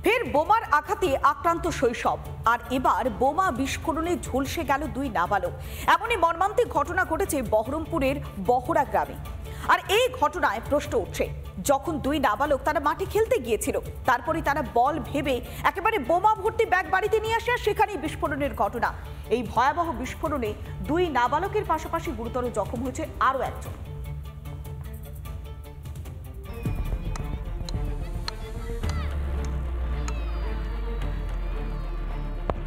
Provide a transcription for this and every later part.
ফের বোমার আঘাতে আক্রান্ত শৈশব, আর এবার বোমা বিস্ফোরণে ঝলসে গেল দুই নাবালক। এমনই মর্মান্তিক ঘটনা ঘটেছে বহরমপুরের বহরা গ্রামে। আর এই ঘটনায় প্রশ্ন উঠছে, যখন দুই নাবালক তারা মাঠে খেলতে গিয়েছিল, তারপরে তারা বল ভেবে একেবারে বোমা ভর্তি ব্যাগ বাড়িতে নিয়ে আসে, আর সেখানেই বিস্ফোরণের ঘটনা। এই ভয়াবহ বিস্ফোরণে দুই নাবালকের পাশাপাশি গুরুতর জখম হয়েছে আরও একজন।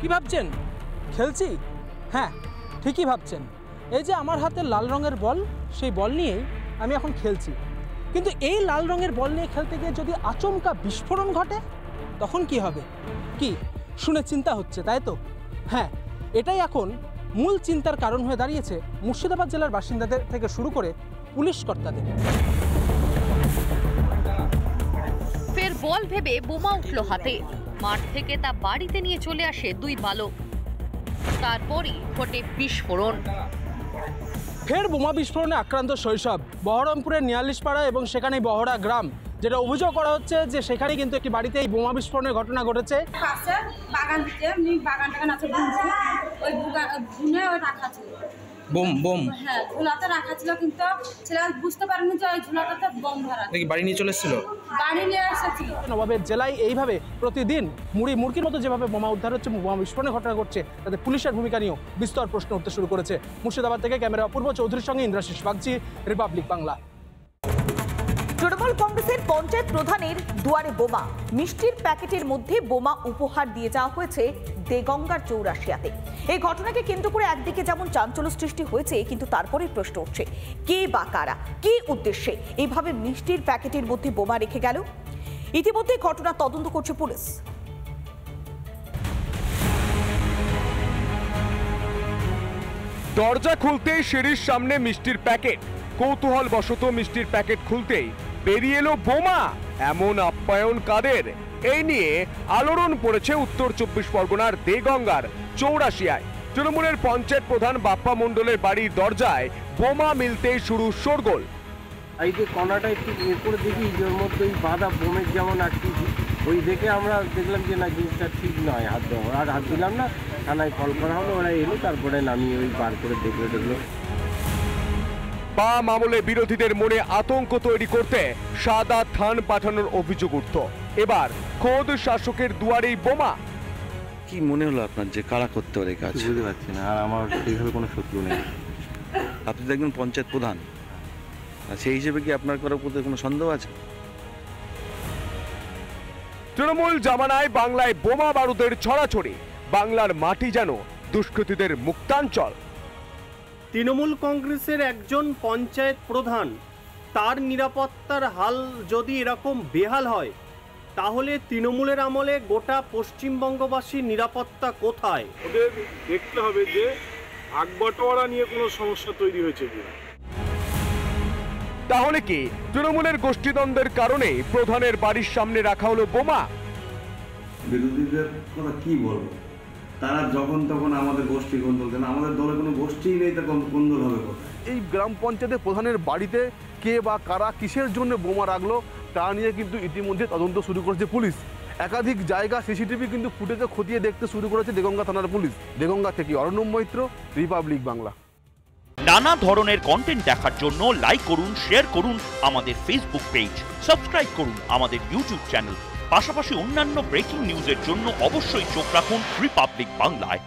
কি ভাবছেন খেলছি? হ্যাঁ, ঠিকই ভাবছেন। এই যে আমার হাতে লাল রঙের বল, সেই বল নিয়েই আমি এখন খেলছি। কিন্তু এই লাল রঙের বল নিয়ে খেলতে গিয়ে যদি আচমকা বিস্ফোরণ ঘটে, তখন কি হবে? কি শুনে চিন্তা হচ্ছে, তাই তো? হ্যাঁ, এটাই এখন মূল চিন্তার কারণ হয়ে দাঁড়িয়েছে মুর্শিদাবাদ জেলার বাসিন্দাদের থেকে শুরু করে পুলিশ কর্তাদের। ফের বল ভেবে বোমা উঠল হাতে, মাঠ থেকে তা বাড়িতে নিয়ে চলে আসে দুই বালক। তারপরই ঘটে বিস্ফোরণ। ফের বোমা বিস্ফোরণে আক্রান্ত শৈশব বহরমপুরের নিয়ালিশপাড়া এবং সেখানে বহরা গ্রাম। যেটা অভিযোগ করা হচ্ছে যে সেখানে কিন্তু একটি বাড়িতে এই বোমা বিস্ফোরণের ঘটনা ঘটেছে। ঝুলাতে রাখা ছিল, কিন্তু ছেলে বুঝতে পারেনি যে ওই ঝুলাটাতে বোম ভরা। বাড়ি নিয়ে চলে এসেছিল, বাড়ি নিয়ে এসেছিল। নবাবের জেলায় এইভাবে প্রতিদিন মুড়ির মতো যেভাবে বোমা উদ্ধার হচ্ছে, বোমা বিস্ফোরণের ঘটনা ঘটছে, তাতে পুলিশের ভূমিকা নিয়েও বিস্তর প্রশ্ন উঠতে শুরু করেছে। মুর্শিদাবাদ থেকে ক্যামেরা অপূর্ব চৌধুরীর সঙ্গে ইন্দ্রাশিস বাগচি, রিপাবলিক বাংলা। তৃণমূল কংগ্রেসের পঞ্চায়েত প্রধানের দুয়ারে বোমা, মিষ্টির প্যাকেটের মধ্যে বোমা উপহার দিয়ে যাওয়া হয়েছে দেগঙ্গার চৌরাশিয়াতে। এই ঘটনাকে কেন্দ্র করে একদিকে যেমন চাঞ্চল্য সৃষ্টি হয়েছে, কিন্তু তারপরে প্রশ্ন উঠছে, কে বা কারা, কি উদ্দেশ্যে এইভাবে মিষ্টির প্যাকেটের মধ্যে বোমা রেখে গেল? ইতিমধ্যে ঘটনা তদন্ত করছে পুলিশ। দরজা খুলতেই সিঁড়ির সামনে মিষ্টির প্যাকেট। কৌতূহল বশত মিষ্টির প্যাকেট খুলতেই বেরিয়ে এলো বোমা। এমন আপ্যায়ন কাদের? এই নিয়ে আলোড়ন পড়েছে উত্তর 24 পরগনার দেগঙ্গার চৌরাশিয়ায়। তৃণমূলের পঞ্চায়েত প্রধান বাপ্পা মণ্ডলের বাড়ির দরজায় বোমা মিলতেই শুরু শোরগোল। এই যে কণাটা একটু করে দেখি, ওর মধ্যে ওই বাঁধা বোমের যেমন আকৃতি, ওই দেখে আমরা দেখলাম যে না, জিনিসটা ঠিক নয়, হাত দেওয়া। আর হাত দিলাম না, থানায় কল করা হলো, ওরা এলো, তারপরে নামিয়ে ওই বার করে দেখলো। বাম আমলে বিরোধীদের মনে আতঙ্ক তৈরি করতে সাদা থান পাঠানোর অভিযোগ উঠত। এবার খোদ শাসকের দুয়ারেই বোমা। কি মনে হলো আপনার যে কারা করতে পারে কাজ? বুঝতে পারছি না, আর আমার সেইভাবে কোনো শত্রু নেই। আপনি তো একজন পঞ্চায়েত প্রধান, সেই হিসেবে কি আপনার করার প্রতি কোনো সন্দেহ আছে? তৃণমূল জামানায় বাংলায় বোমা বারুদের ছড়াছড়ি, বাংলার মাটি যেন দুষ্কৃতীদের মুক্তাঞ্চল। তৃণমূল কংগ্রেসের একজন পঞ্চায়েত প্রধান, তার নিরাপত্তার হাল যদি এরকম বেহাল হয়, তাহলে তৃণমূলের আমলে গোটা পশ্চিমবঙ্গবাসীর নিরাপত্তা কোথায়? ওদের দেখতে হবে যে আগবাটোয়ারা নিয়ে কোনো সমস্যা তৈরি হয়েছে কিনা। তাহলে কি তৃণমূলের গোষ্ঠীদ্বন্দ্বের কারণে প্রধানের বাড়ির সামনে রাখা হলো বোমা? বিরোধীদের কথা কি বলবো, তারা যখন তখন আমাদের গোষ্ঠী কোন্দল, কেন আমাদের দলে কোনো গোষ্ঠীই নেই, তা কোন্দল হবে কোথায়? এই গ্রাম পঞ্চায়েতের প্রধানের বাড়িতে কে বা কারা কিসের জন্য বোমা রাখলো তা নিয়ে কিন্তু ইতিমধ্যে তদন্ত শুরু করেছে পুলিশ। একাধিক জায়গা সিসিটিভি কিন্তু ফুটেজে খতিয়ে দেখতে শুরু করেছে দেগঙ্গা থানার পুলিশ। দেগঙ্গা থেকে অর্ণব মৈত্র, রিপাবলিক বাংলা। নানা ধরনের কন্টেন্ট দেখার জন্য লাইক করুন, শেয়ার করুন আমাদের ফেসবুক পেজ, সাবস্ক্রাইব করুন আমাদের ইউটিউব চ্যানেল। পাশাপাশি অন্যান্য ব্রেকিং নিউজের জন্য অবশ্যই চোখ রাখুন রিপাবলিক বাংলায়।